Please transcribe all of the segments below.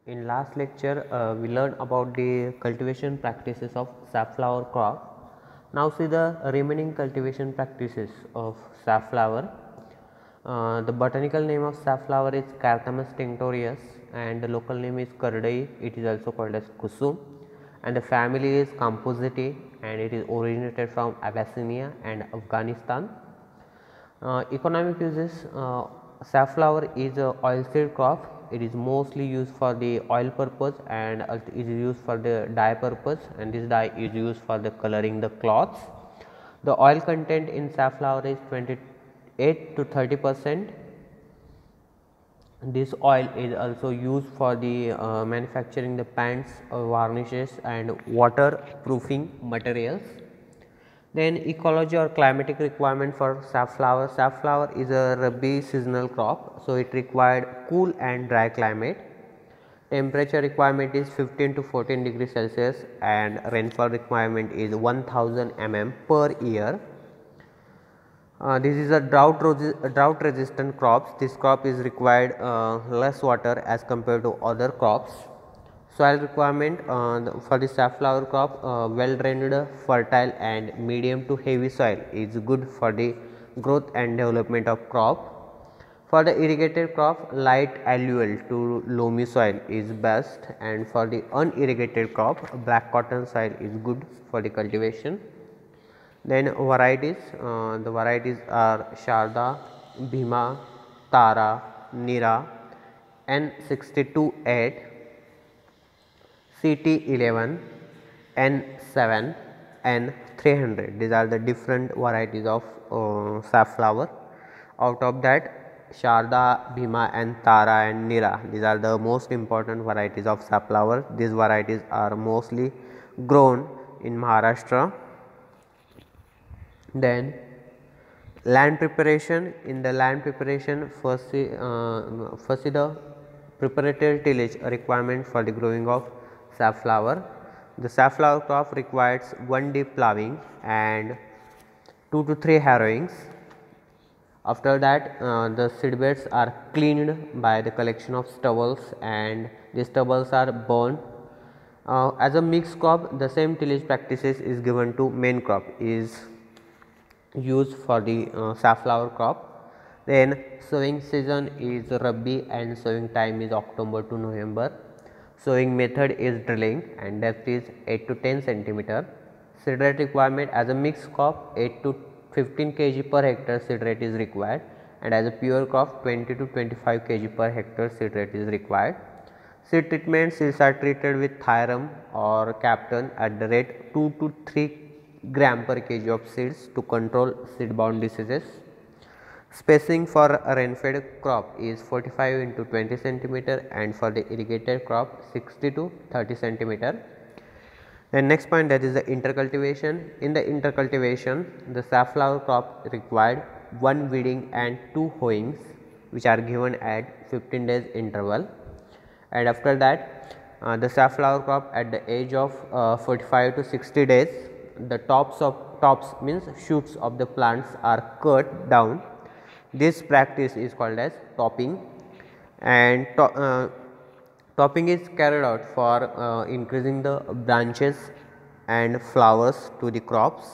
In last lecture, we learned about the cultivation practices of safflower crop. Now see the remaining cultivation practices of safflower. The botanical name of safflower is Canthamus tinctorius and the local name is Kardai. It is also called as Kusum, and the family is Compositae and it is originated from Abyssinia and Afghanistan. Economic uses, safflower is a oilseed crop. It is mostly used for the oil purpose and it is used for the dye purpose, and this dye is used for the coloring the cloths. The oil content in safflower is 28 to 30%. This oil is also used for the manufacturing the paints, varnishes and waterproofing materials. Then ecology or climatic requirement for safflower. Safflower is a rabi seasonal crop, so it required cool and dry climate. Temperature requirement is 15 to 14 degrees Celsius and rainfall requirement is 1000 mm per year. This is a drought resistant crops. This crop is required less water as compared to other crops. Soil requirement for the safflower crop, well drained, fertile and medium to heavy soil is good for the growth and development of crop. For the irrigated crop, light alluvial to loamy soil is best, and for the unirrigated crop, black cotton soil is good for the cultivation. Then varieties, the varieties are Sharda, Bhima, Tara, Nira, N62-8, CT11, N7, N300. These are the different varieties of safflower. Out of that, Sharda, Bhima and Tara and Nira, these are the most important varieties of safflower. These varieties are mostly grown in Maharashtra. Then land preparation. In the land preparation, first is the preparatory tillage requirement for the growing of safflower. The safflower crop requires 1 deep ploughing and 2 to 3 harrowings. After that, the seedbeds are cleaned by the collection of stubbles, and these stubbles are burned. As a mixed crop, the same tillage practices is given to main crop is used for the safflower crop. Then sowing season is Rabi and sowing time is October to November. Sowing method is drilling and depth is 8 to 10 centimeter. Seed rate requirement as a mixed crop 8 to 15 kg per hectare seed rate is required, and as a pure crop 20 to 25 kg per hectare seed rate is required. Seed treatment, seeds are treated with Thiram or Captain at the rate 2 to 3 gram per kg of seeds to control seed borne diseases. Spacing for a rain-fed crop is 45 into 20 centimeter, and for the irrigated crop 60 to 30 centimeter. And next point, that is the intercultivation. In the intercultivation, the safflower crop required 1 weeding and 2 hoeings, which are given at 15 days interval. And after that, the safflower crop at the age of 45 to 60 days, the tops means shoots of the plants are cut down. This practice is called as topping, and topping is carried out for increasing the branches and flowers to the crops,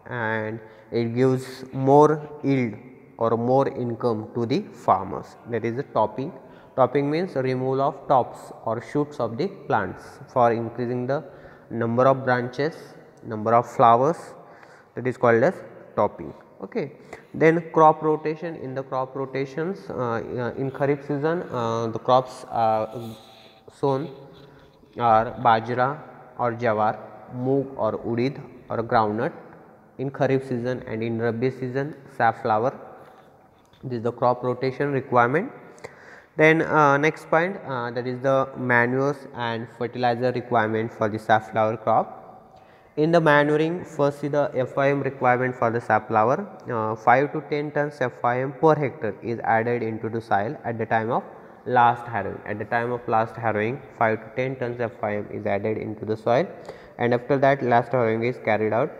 and it gives more yield or more income to the farmers. That is the topping. Topping means removal of tops or shoots of the plants for increasing the number of branches, number of flowers, that is called as topping. Okay. Then crop rotation. In the crop rotations, in Kharif season, the crops sown are Bajra or Jawar, Moong or Udid or groundnut in Kharif season, and in Rabi season safflower. This is the crop rotation requirement. Then next point, that is the manures and fertilizer requirement for the safflower crop. In the manuring, first see the FIM requirement for the safflower. 5 to 10 tons FIM per hectare is added into the soil at the time of last harrowing. At the time of last harrowing, 5 to 10 tons FIM is added into the soil, and after that last harrowing is carried out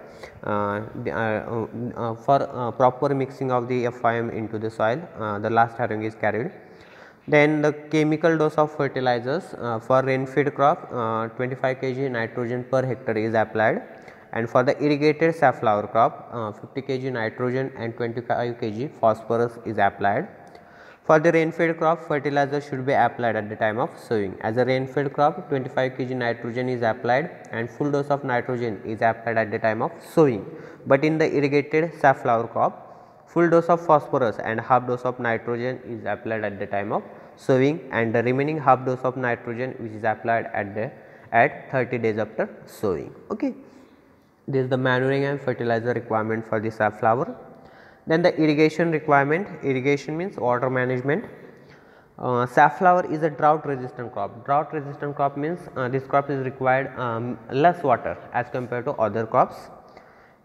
for proper mixing of the FIM into the soil. The last harrowing is carried. Then the chemical dose of fertilizers for rainfed crop 25 kg nitrogen per hectare is applied, and for the irrigated safflower crop 50 kg nitrogen and 25 kg phosphorus is applied. For the rain-fed crop, fertilizer should be applied at the time of sowing. As a rain-fed crop, 25 kg nitrogen is applied and full dose of nitrogen is applied at the time of sowing. But in the irrigated safflower crop, full dose of phosphorus and half dose of nitrogen is applied at the time of sowing, and the remaining half dose of nitrogen which is applied at 30 days after sowing. Okay. This is the manuring and fertilizer requirement for the safflower. Then the irrigation requirement. Irrigation means water management. Safflower is a drought resistant crop. Drought resistant crop means this crop is required less water as compared to other crops.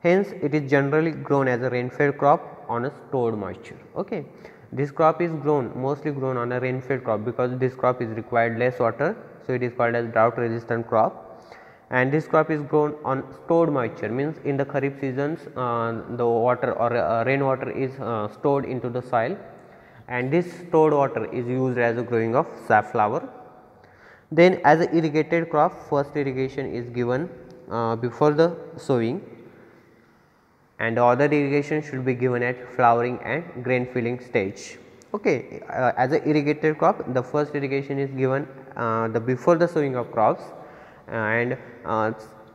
Hence, it is generally grown as a rain-fed crop on a stored moisture. Okay. This crop is mostly grown on a rain-fed crop because this crop is required less water. So, it is called as drought resistant crop. And this crop is grown on stored moisture, means in the kharif seasons the water or rainwater is stored into the soil, and this stored water is used as a growing of safflower. Then as a irrigated crop, first irrigation is given before the sowing, and the other irrigation should be given at flowering and grain filling stage. Okay. As a irrigated crop, the first irrigation is given before the sowing of crops, and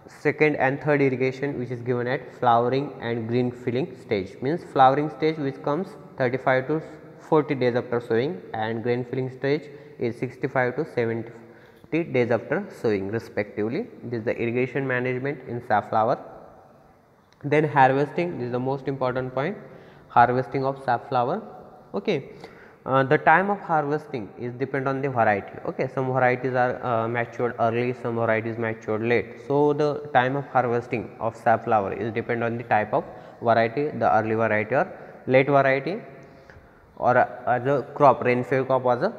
second and third irrigation which is given at flowering and green filling stage, means flowering stage which comes 35 to 40 days after sowing, and grain filling stage is 65 to 70 days after sowing respectively. This is the irrigation management in safflower. Then harvesting, this is the most important point, harvesting of safflower. Okay. The time of harvesting is depend on the variety. Okay, some varieties are matured early, some varieties matured late. So the time of harvesting of safflower is depend on the type of variety, the early variety or late variety, or as a crop, rain-fed crop or as a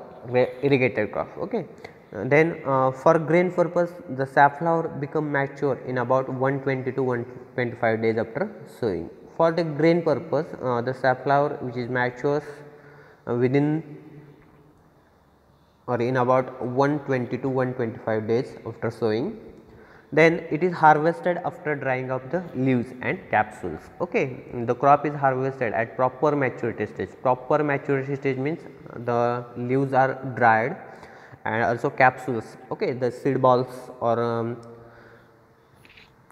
irrigated crop. Okay. Then for grain purpose, the safflower become mature in about 120 to 125 days after sowing. For the grain purpose, the safflower which is matures within or in about 120 to 125 days after sowing. Then it is harvested after drying of the leaves and capsules. Okay. The crop is harvested at proper maturity stage. Proper maturity stage means the leaves are dried and also capsules. Okay. The seed balls or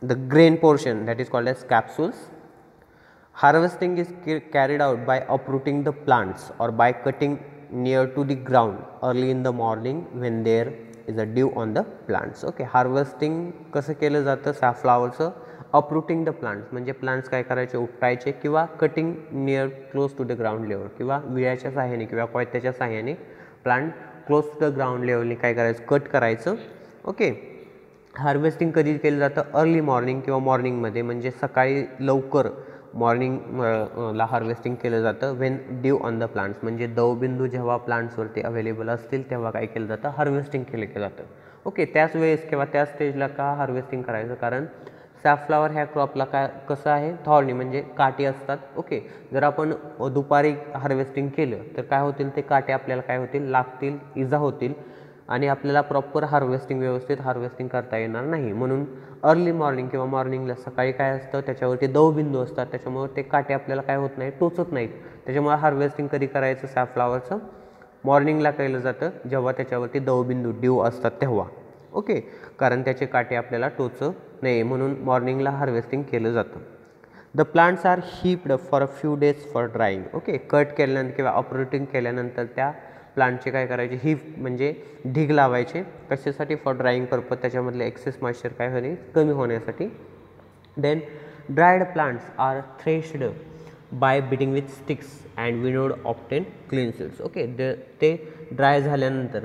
the grain portion, that is called as capsules. Harvesting is carried out by uprooting the plants or by cutting near to the ground early in the morning when there is a dew on the plants. Okay. Harvesting कसं केलं जातं safflowerचं, uprooting the plants म्हणजे plants काय करायचे, उपटायचे किंवा cutting near close to the ground level किंवा विळ्याच्या सहाय्याने किंवा कोयत्याच्या सहाय्याने plant close to the ground level ने काय करायचं, कट करायचं. ओके. हार्वेस्टिंग कधी केलं जातं, अर्ली मॉर्निंग किंवा मॉर्निंगमध्ये म्हणजे सकाळी लवकर मॉर्निंगला हार्वेस्टिंग केलं जातं. Wien due on the plants म्हणजे दवबिंदू जेव्हा प्लांट्सवरती अवेलेबल असतील तेव्हा काय केलं जातं, हार्वेस्टिंग केलं जातं. ओके. त्याच वेळेस किंवा त्या स्टेजला का हार्वेस्टिंग करायचं, कारण सॅफ्लॉवर ह्या क्रॉपला काय कसं आहे, थॉर्नी म्हणजे काटे असतात. ओके. जर आपण दुपारी हार्वेस्टिंग केलं तर काय होतील, ते काटे आपल्याला काय होतील, लागतील, इजा होतील आणि आपल्याला प्रॉपर हार्वेस्टिंग व्यवस्थित हार्वेस्टिंग करता येणार नाही. म्हणून अर्ली मॉर्निंग किंवा मॉर्निंगला सकाळी काय असतं, त्याच्यावरती दवबिंदू असतात, त्याच्यामुळे ते काटे आपल्याला काय होत नाही, टोचत नाहीत. त्याच्यामुळे हार्वेस्टिंग कधी करायचं सॅफ्लॉवरचं, मॉर्निंगला केलं जातं जेव्हा त्याच्यावरती दवबिंदू ड्यू असतात तेव्हा. ओके. कारण त्याचे काटे आपल्याला टोचत नाही म्हणून मॉर्निंगला हार्वेस्टिंग केलं जातं. The plants are heaped for a few days for drying. Okay. Cut केल्यानंतर किंवा अपरूटिंग केल्यानंतर त्या प्लांटचे काय करायचे, हीप म्हणजे ढीग लावायचे. कशासाठी, फॉर ड्राईंग पर्पज, त्याच्यामधले एक्सेस मॉइश्चर काय होणे, कमी होण्यासाठी. Then dried plants are threshed by beating with sticks and winnowed obtain clean seeds. Okay. ते ड्राय झाल्यानंतर,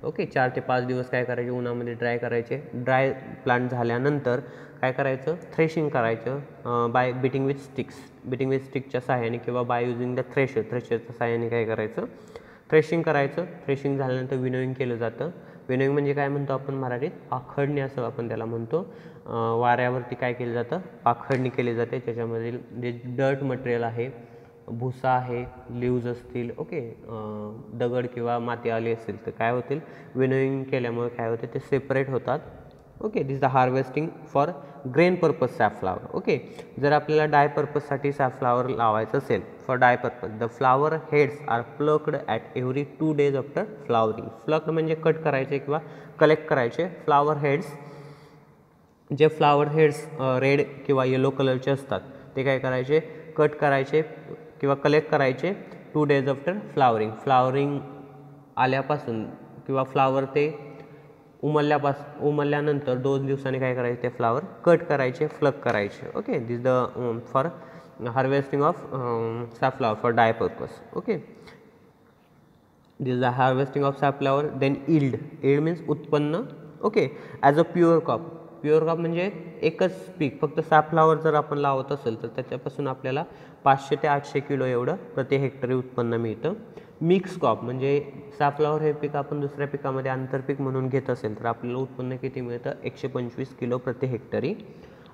ओके, 4 ते 5 दिवस काय करायचे, उन्हामध्ये ड्राय करायचे. ड्राय प्लांट झाल्यानंतर काय करायचं, थ्रेशिंग करायचं by beating with sticks. Beating with स्टिकच्या सहाय्याने किंवा बाय युजिंग द थ्रेशरच्या सहाय्याने काय करायचं, थ्रेशिंग करायचं. थ्रेशिंग झाल्यानंतर विनोईंग केलं जातं. विनोईंग म्हणजे काय म्हणतो आपण मराठीत, पाखडणी असं आपण त्याला म्हणतो. वाऱ्यावरती काय केलं जातं, पाखडणी केली जाते. त्याच्यामधील जे डर्ट मटेरियल आहे, भुसा आहे, लीव्ज असतील, ओके, दगड किंवा माती आली असेल तर काय होतील, विनोइंग केल्यामुळे काय होते ते सेपरेट होतात. Okay, this the harvesting for grain purpose safflower. Okay, जर आपल्याला डाय पर्पजसाठी सॅफफ्लावर लावायचं असेल, for dye purpose the flower heads are plucked at every 2 days after flowering. Plucked म्हणजे कट करायचे किंवा कलेक्ट करायचे. फ्लावर हेड्स, जे फ्लावर हेड्स रेड किंवा येलो कलरचे असतात ते काय करायचे, कट करायचे किंवा कलेक्ट करायचे 2 days आफ्टर फ्लावरिंग. फ्लावरिंग आल्यापासून किंवा फ्लावर ते उमलल्यानंतर 2 दिवसांनी काय करायचे, ते फ्लावर कट करायचे, फ्लक करायचे. Okay, this the for harvesting of safflower for dye purpose. Okay, this the harvesting of safflower. Then yield. Yield means उत्पन्न. Okay, as a pure crop. Pure crop म्हणजे एकच पीक, फक्त सॅफफ्लावर जर आपण लावत असेल तर त्याच्यापासून आपल्याला 500 ते 800 किलो एवढं प्रति हेक्टरी उत्पन्न मिळतं. मिक्स क्रॉप म्हणजे सॅफफ्लावर हे पीक आपण दुसऱ्या पिकामध्ये आंतरपीक म्हणून घेत असेल तर आपल्याला उत्पन्न किती मिळतं, 125 किलो प्रति हेक्टरी.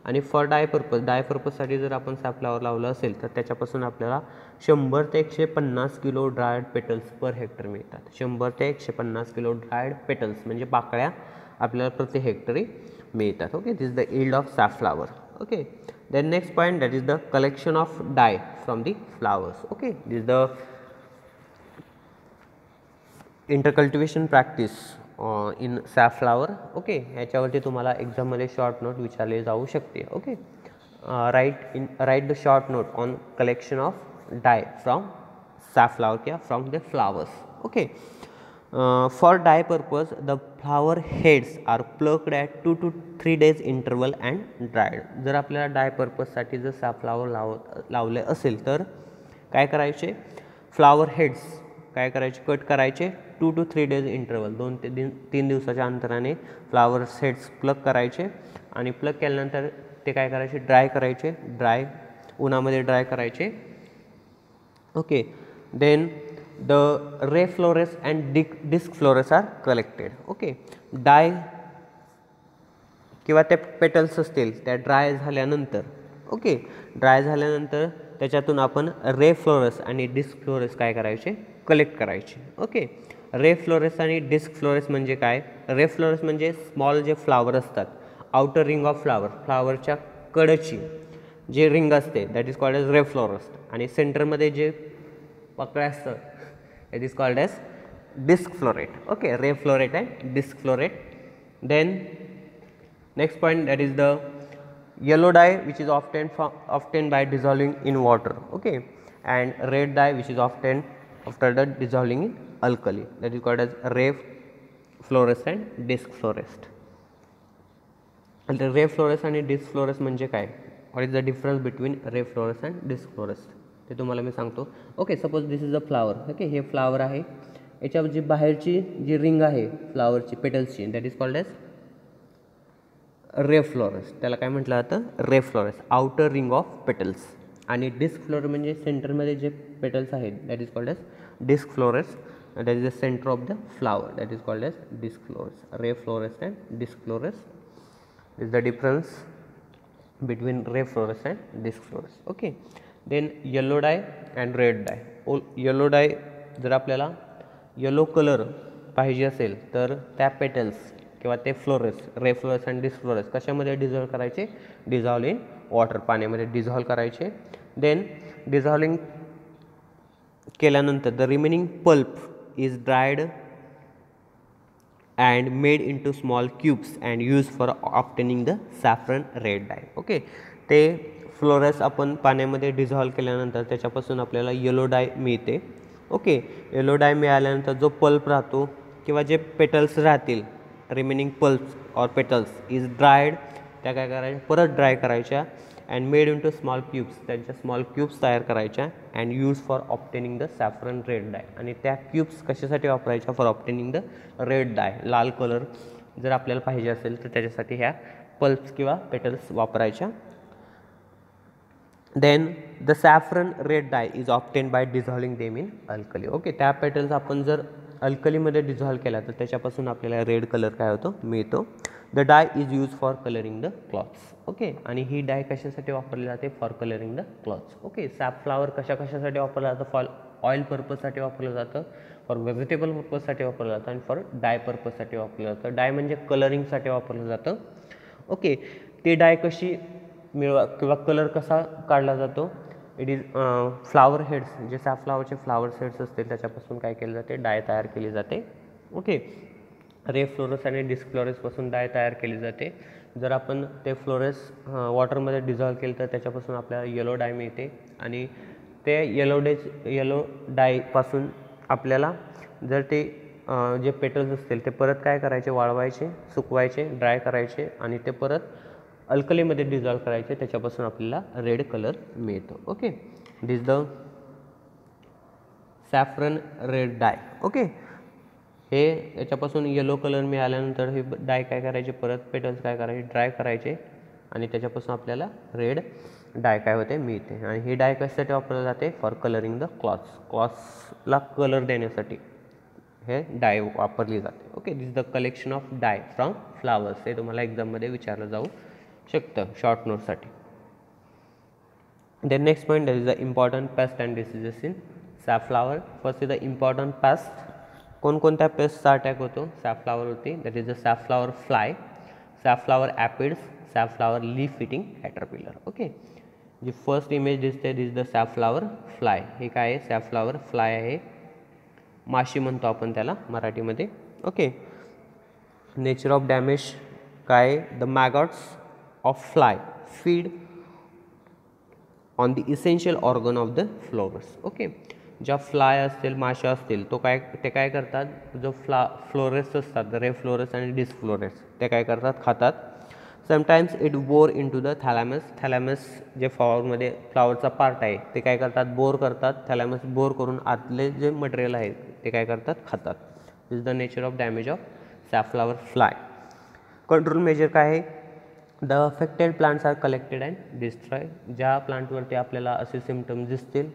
आणि फॉर डाय पर्पजसाठी जर आपण सॅफफ्लावर लावलं असेल तर त्याच्यापासून आपल्याला 100 ते 150 kilo dried petals per hectare मिळतात. 100 ते 150 किलो ड्रायड पेटल्स म्हणजे पाकळ्या आपल्याला प्रति हेक्टरी मिळतात. Okay, this the yield of safflower. Okay, then next point that is the collection of dye from the flowers. Okay, this the intercultivation practice in safflower. Okay, ह्याच्यावरती तुम्हाला एक्झाममध्ये शॉर्ट नोट विचारले जाऊ शकते. Okay, write the short note on collection of dye from safflower किंवा from the flowers. Okay, for dye purpose the flower heads are plucked at 2 to 3 days interval and dried. जर आपल्याला dye पर्पजसाठी जर सॅफफ्लावर लावले असेल तर काय करायचे, फ्लावर हेड्स काय करायचे, कट करायचे 2 to 3 days इंटरवल, 2 ते 3 दिवसाच्या अंतराने फ्लावर हेड्स प्लक करायचे. आणि प्लक केल्यानंतर ते काय करायचे, ड्राय करायचे, उन्हामध्ये ड्राय करायचे. Okay, then the ray florets and disc florets are collected. Okay, dye किंवा त्या पेटल्स असतील त्या ड्राय झाल्यानंतर, ओके, ड्राय झाल्यानंतर त्याच्यातून आपण रे फ्लोरेस आणि डिस्क फ्लोरेस काय करायचे, कलेक्ट करायचे. ओके, रे फ्लोरेस आणि डिस्क फ्लोरेस म्हणजे काय, रे फ्लोरेस म्हणजे स्मॉल जे फ्लावर असतात, आउटर रिंग ऑफ फ्लावरच्या कडची जे रिंग असते that is called as ray florets. आणि सेंटरमध्ये जे पाकळ्या असतात that is called as disc floret. Okay, ray floret and disc floret. Then next point that is the yellow dye which is often by dissolving in water. Okay, and red dye which is often after the dissolving in alkali, that is called as ray fluorescent disc fluorescent. And the ray fluorescent आणि disc fluorescent म्हणजे काय, what is the difference between ray fluorescent and disc fluorescent ते तुम्हाला मी सांगतो. Okay, suppose this is a flower. Okay, हे flower आहे, याच्या जी बाहेरची जी रिंग आहे फ्लावरची पेटल्सची that is called as ray florets. त्याला काय म्हटलं जातं, ray florets, outer ring of petals. आणि डिस्क फ्लोर म्हणजे सेंटरमध्ये जे पेटल्स आहेत that is called as disc florets. That is the centre of the flower that is called as disc florets. Ray florets and disc Flores is the difference between ray florets and disc florets. Okay, then yellow dye and red dye. Yellow dye जर आपल्याला yellow colour पाहिजे असेल तर त्या petals किंवा ते florets, ray florets and disc florets कशामध्ये dissolve करायचे, डिझॉल्व इन वॉटर, पाण्यामध्ये डिझॉल्व करायचे. देन डिझॉल्विंग केल्यानंतर the remaining pulp is dried and made into small cubes and use for obtaining the saffron red dye. Okay, ते florets आपण पाण्यामध्ये dissolve केल्यानंतर त्याच्यापासून आपल्याला येलो डाय मिळते. ओके, येलो डाय मिळाल्यानंतर जो पल्प राहतो किंवा जे पेटल्स राहतील remaining pulps or petals is dried, त्या काय करायच्या, परत ड्राय करायच्या and made into small cubes, त्यांच्या स्मॉल क्यूब्स तयार करायच्या and use for obtaining the saffron red dye. आणि त्या क्यूब्स कशासाठी वापरायच्या, for obtaining the red dye, लाल कलर जर आपल्याला पाहिजे असेल तर त्याच्यासाठी ह्या पल्प्स किंवा पेटल्स वापरायच्या. Then the saffron red dye is obtain by dissolving them in alkali. Okay, त्या पेटल्स आपण जर अल्कलीमध्ये डिझॉल्व केला तर त्याच्यापासून आपल्याला रेड कलर काय होतो, मिळतो. The dye is use for colouring the clothes. Okay, आणि ही डाय कशासाठी वापरली जाते? For colouring the clothes. Okay, safflower कशासाठी वापरलं जातं? फॉर ऑइल पर्पजसाठी वापरलं जातं, फॉर व्हेजिटेबल पर्पजसाठी वापरलं जातं आणि फॉर डाय पर्पजसाठी वापरलं जातं. डाय म्हणजे कलरिंगसाठी वापरलं जातं. ओके, ते डाय कशी मिळवा किंवा कलर कसा काढला जातो? इट इज फ्लावर हेड्स, जे सॅफफ्लॉवरचे फ्लावर हेड्स असतील त्याच्यापासून काय केले जाते? डाय तयार केली जाते. ओके, रे फ्लोरस आणि डिस्फ्लोरसपासून डाय तयार केली जाते. जर आपण ते फ्लोरस वॉटरमध्ये डिझॉल्व केलं तर त्याच्यापासून आपल्याला येलो डाय मिळते आणि ते येलो डायपासून आपल्याला जर ते जे पेटल्स असतील ते परत काय करायचे? वाळवायचे, सुकवायचे, ड्राय करायचे आणि ते परत अल्कलीमध्ये डिझॉल्व करायचे, त्याच्यापासून आपल्याला रेड कलर मिळतो. Okay, this the saffron red dye. Okay, हे याच्यापासून येलो कलर मिळाल्यानंतर हे डाय काय करायचे? परत पेटल्स काय करायचे? ड्राय करायचे आणि त्याच्यापासून आपल्याला रेड डाय काय होते? मिळते. आणि ही डाय कशासाठी वापरली जाते? For colouring the clothes. क्लॉथ्सला कलर देण्यासाठी हे डाय वापरली जाते. Okay, this the collection of dye from flowers. हे तुम्हाला एक्झाममध्ये विचारलं जाऊ शकतं शॉर्ट नोटसाठी. The next point, that is the important pest and diseases in safflower. First is the important pest. कोणकोणत्या पेस्टचा अटॅक होतो सॅफफ्लॉवरवरती? That is the safflower fly, safflower aphids, safflower leaf eating caterpillar. Okay, जी first image दिसते this the safflower fly. हे काय आहे? सॅफफ्लॉवर fly आहे, माशी म्हणतो आपण त्याला मराठीमध्ये. ओके, नेचर ऑफ डॅमेज काय? The maggots of fly feed on the essential organ of the florets. Okay, ज्या फ्लाय असतील, माशा असतील, ते काय करतात? जो फ्लोरेस असतात, रे फ्लोरेस आणि डिस्फ्लोरेस, ते काय करतात? खातात. Sometimes it bore into the thalamus. Thalamus जे फ्लॉवरचा पार्ट आहे ते काय करतात? बोर करतात. थॅलॅमस बोर करून आतले जे मटेरियल आहे ते काय करतात? खातात. This is the nature of damage of safflower fly. Control measure काय आहे? The affected plants are collected and destroy. ज्या प्लांटवरती आपल्याला असे सिम्पटम्स दिसतील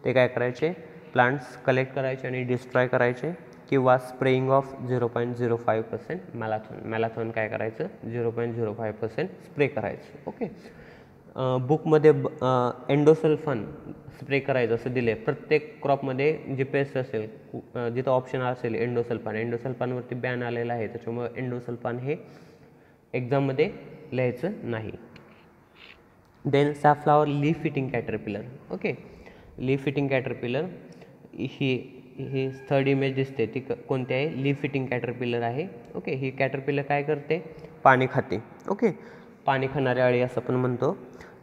ते काय करायचे? प्लांट्स कलेक्ट करायचे आणि डिस्ट्रॉय करायचे किंवा स्प्रेइंग ऑफ 0.05% मॅलाथॉन काय करायचं? 0.05% स्प्रे करायचं. ओके, बुकमध्ये एंडोसल्फान स्प्रे करायचं असं दिले. प्रत्येक क्रॉपमध्ये जी पेस्ट असेल जिथं ऑप्शन असेल एंडोसल्फानवरती बॅन आलेला आहे, त्याच्यामुळे एंडोसल्फान हे एक्झाममध्ये लिहायचं नाही. Then safflower leaf eating caterpillar. Okay, leaf eating caterpillar ही थर्ड इमेज दिसते ती कोणती आहे? लीफ इटिंग कॅटरपिलर आहे. ओके, ही कॅटरपिलर काय करते? पाणी खाते. ओके, पाणी खाणारी अळी असं पण म्हणतो.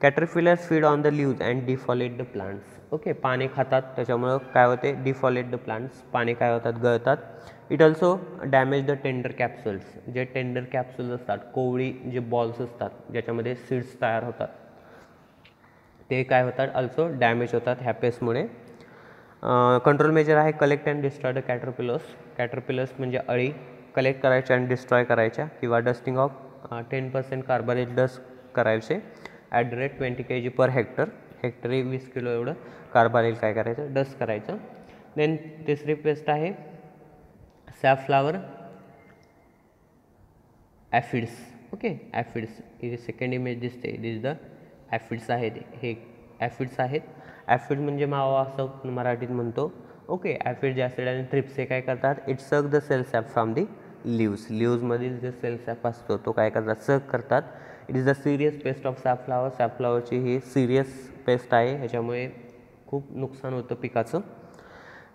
Caterpillar feed on the leaves and defoliate the plants. Okay, पाणी खातात त्याच्यामुळं काय होते? डिफॉलेट द प्लांट्स, पाणी काय होतात? गळतात. It also damage the tender capsules. जे टेंडर कॅप्सूल्स असतात, कोवळी जे बॉल्स असतात ज्याच्यामध्ये सीड्स तयार होतात, ते काय होतात? ऑल्सो डॅमेज होतात ह्या पेस्टमुळे. कंट्रोल मेजर आहे collect and destroy the caterpillars. Caterpillars म्हणजे अळी कलेक्ट करायच्या आणि डिस्ट्रॉय करायच्या किंवा डस्टिंग ऑफ 10% कार्बोनेट डस्ट करायचे ॲट द रेट 20 kg पर हेक्टरी 20 किलो एवढं कार्बोनेट काय करायचं? डस्ट करायचं. देन तिसरी पेस्ट आहे सॅफफ्लॉवर ॲफिड्स. ओके, ॲफिड्स ही सेकंड इमेज दिसते दिस द ॲफिड्स आहेत. हे ॲफिड्स आहेत. ॲफिड म्हणजे मावा असं मराठीत म्हणतो. ओके, ॲफिड ॲसिड आणि थ्रिप्स हे काय करतात? It suck the cell sap from the लीव्समधील जे सेल सॅप असतो तो काय करतात? सक करतात. It is the serious pest of safflower. सॅफफ्लॉवरची ही सिरियस पेस्ट आहे, ह्याच्यामुळे खूप नुकसान होतं पिकाचं.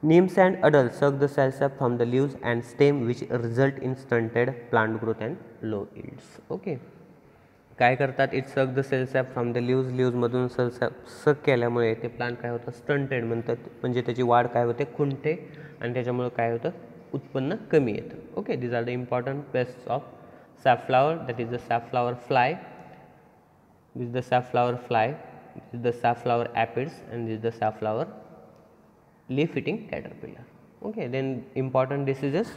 Nymphs and adult suck the cell sap from the leaves and stem which result in stunted plant growth and low yields. Okay, काय करतात? It suck the cell sap from the लीव्समधून cell sap suck केल्यामुळे ते plant काय होतं? Stunted म्हणतात, म्हणजे त्याची वाढ काय होते? खुंटते आणि त्याच्यामुळे काय होतं? उत्पन्न कमी येतं. Okay, these are the important pests of safflower. That is the safflower fly, this the safflower fly, this the safflower aphids and this the safflower leaf eating caterpillar. Okay, then important diseases.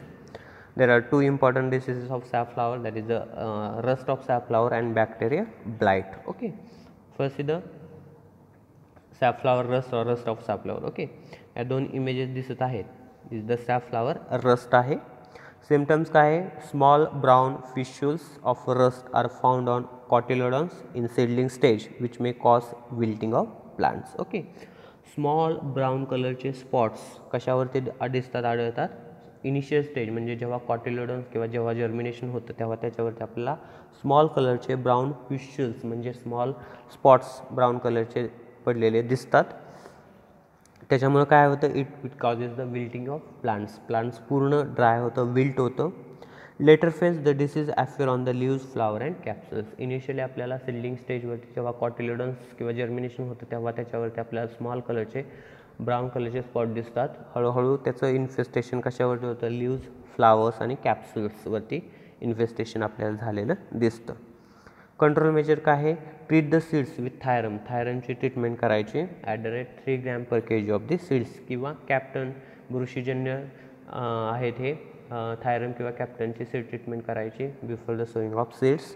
There are two important diseases of safflower, that is the rust of safflower and bacteria blight. Okay, first is the safflower rust or rust of safflower. Okay, या दोन images दिसत आहेत. This is the safflower rust आहे. Symptoms काय आहे, small brown pustules of rust are found on cotyledons in seedling stage which may cause wilting of plants. Okay, small brown कलरचे spots कशावरती दिसतात, आढळतात, इनिशियल स्टेज म्हणजे जेव्हा कॉटिलोडन्स किंवा जेव्हा जर्मिनेशन होतं तेव्हा त्याच्यावरती आपल्याला स्मॉल कलरचे ब्राउन फिश्यूल्स म्हणजे स्मॉल स्पॉट्स ब्राउन कलरचे पडलेले दिसतात. त्याच्यामुळे काय होतं, it causes the wilting of plants पूर्ण ड्राय होतं, विल्ट होतं. Later phase the disease appear on the leaves, flower and capsules. Initially आपल्याला सीडलिंग स्टेजवरती जेव्हा कॉटिलोडन्स किंवा जर्मिनेशन होतं तेव्हा त्याच्यावरती आपल्याला स्मॉल कलरचे ब्राऊन कलरचे स्पॉट दिसतात. हळूहळू त्याचं इन्फेस्टेशन कशावरती होतं, लीव्ज, फ्लावर्स आणि कॅप्सल्सवरती इन्फेस्टेशन आपल्याला झालेलं दिसतं. कंट्रोल मेजर काय आहे, ट्रीट द सीड्स विथ थायरमची ट्रीटमेंट करायची at the rate 3 gram per kg of the seeds, किंवा कॅप्टन बुरशीजन्य आहेत हे थायरम किंवा कॅप्टनची सीड ट्रीटमेंट करायची before the sowing of seeds.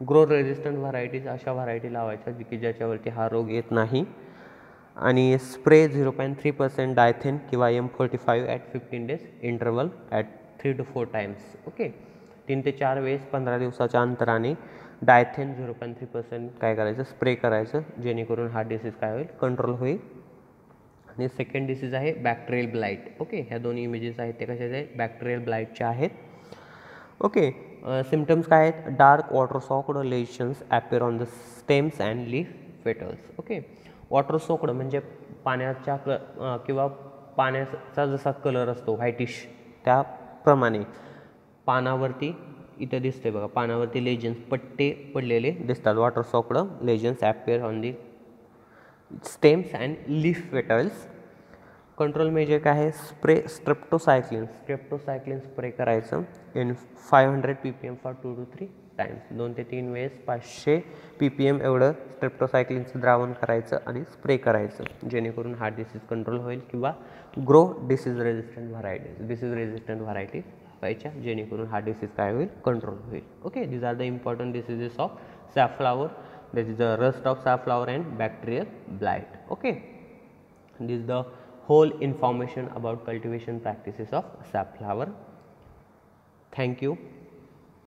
Grow resistant varieties, अशा व्हरायटी लावायच्या की ज्याच्यावरती हा रोग येत नाही. आणि स्प्रे 0.3% डायथेन किंवा M45 at 15 days interval at 3 to 4 times. Okay, 3 ते 4 वेळेस 15 दिवसाच्या अंतराने डायथेन 0.3% काय करायचं, स्प्रे करायचं, जेणेकरून हा डिसीज काय होईल, कंट्रोल होईल. आणि सेकंड डिसीज आहे बॅक्टेरियल ब्लाईट. ओके, ह्या दोन्ही इमेजेस आहेत ते कशाचे आहेत, बॅक्टेरियल ब्लाईटचे आहेत. ओके, सिम्टम्स काय आहेत, dark water soaked lesions appear on the stems and leaf petals. Okay, water soaked म्हणजे पाण्याच्या किंवा पाण्याचा जसा कलर असतो व्हाईटिश, त्याप्रमाणे पानावरती इथं दिसते बघा, पानावरती लेजन्स पट्टे पडलेले दिसतात. Water soaked lesions appear on the stems and leaf petals. Control measure काय आहे, स्प्रे स्ट्रेप्टोसायक्लिन स्प्रे करायचं in 500 ppm for 2 to 3 times. 2 ते 3 वेळेस 500 ppm एवढं स्ट्रेप्टोसायक्लिनचं द्रावण करायचं आणि स्प्रे करायचं, जेणेकरून हा डिसीज कंट्रोल होईल. किंवा ग्रो डिसीज रेजिस्टंट व्हरायटी व्हायच्या, जेणेकरून हा डिसीज काय होईल, कंट्रोल होईल. Okay, these are the important diseases of safflower. that is the rust of safflower and bacterial blight. Okay, this is the whole information about cultivation practices of safflower. Thank you.